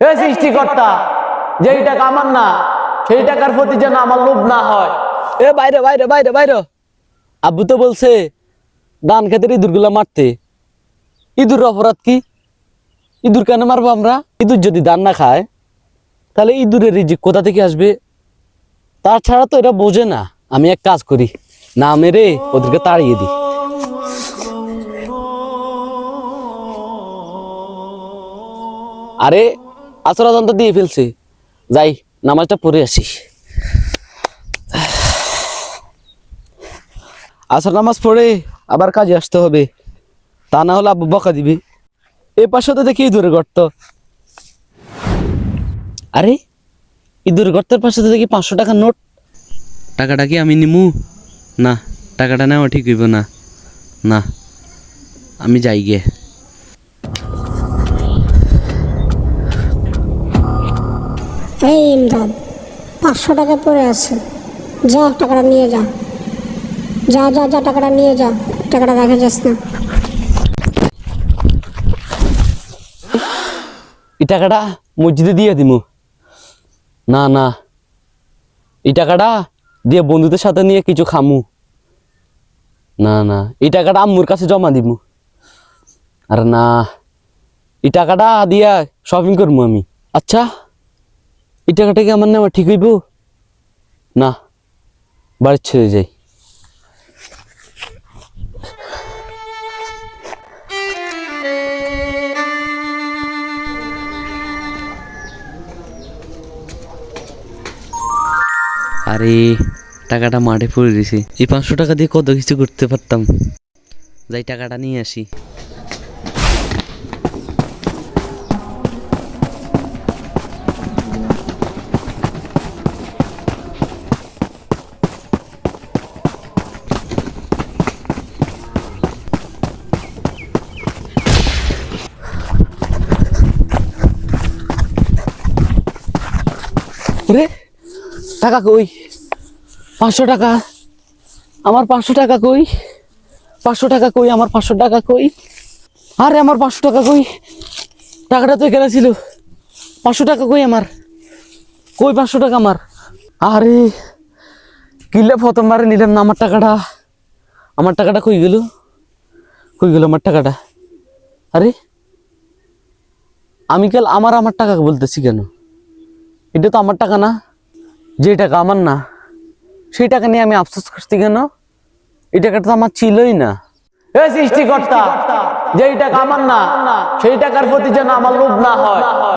হে সৃষ্টিকর্তা, যেই টাকা আমার না সেই টাকার প্রতি যেন আমার লোভ না হয়। এ বাইরে বাইরে বাইরে বাইরে, আব্বু তো বলছে ধান খেতের ইঁদুরগুলা মারতে। ইঁদুর অপরাধ কি? ইঁদুর কেন মারবো আমরা? ইঁদুর যদি ধান না খায় তাহলে ইঁদুরের রিজিক কোথা থেকে আসবে? তাছাড়া তো এরা বোঝে না। আমি এক কাজ করি, না মেরে ওদেরকে তাড়িয়ে দিই। আরে আসর আজান তো দিয়ে ফেলছে, যাই নামাজটা পড়ে আসি। আসর নামাজ পড়ে আবার কাজে আসতে হবে, তা না হলে আব্বু বকা দিবে। এ পাশে তো দেখি ইঁদুরের গর্ত। আরে ইঁদুরের গর্তের পাশে তো দেখি 500 টাকার নোট। টাকাটা কি আমি নিমু? না, টাকাটা নেওয়া ঠিক হইব না। না, আমি যাই গে। এই ইমদাদ, 500 টাকা পড়ে আছে, যা টাকাটা নিয়ে যা। যা যা যা টাকাটা নিয়ে যা, টাকাটা রেখে যাস না। এই টাকাটা মসজিদে দিয়ে দিমু। না না, এই টাকাটা দিয়ে বন্ধুদের সাথে নিয়ে কিছু খামু। না না, এই টাকাটা আম্মুর কাছে জমা দিমু। আর না, এই টাকাটা দিয়া শপিং করবো আমি। আচ্ছা, এই টাকাটা কি আমার নেওয়া ঠিক হইব? না, বাড়ি ছেড়ে যাই। আরে টাকাটা মাঠে পড়ে দিছে। এই 500 টাকা দিয়ে কত কিছু করতে পারতাম। যাই টাকাটা নিয়ে আসি। ওরে টাকা কই? 500 টাকা, আমার 500 টাকা কই? 500 টাকা কই? আমার 500 টাকা কই? আরে আমার 500 টাকা কই? টাকাটা তো এখানে ছিল। 500 টাকা কই আমার? কই 500 টাকা আমার? আরে কিলে প্রথমবারে নিলাম না আমার টাকাটা। আমার টাকাটা কই গেল? কই গেল আমার টাকাটা? আরে আমি কাল আমার আমার টাকা বলতেছি কেন? এটা তো আমার টাকা না। যে টাকা আমার না সেই টাকা নিয়ে আমি আফসোস করছি কেন? এই টাকাটা তো আমার ছিলই না। হে সৃষ্টিকর্তা, যেই টাকা আমার না সেই টাকার প্রতি যেন আমার লোভ না হয়।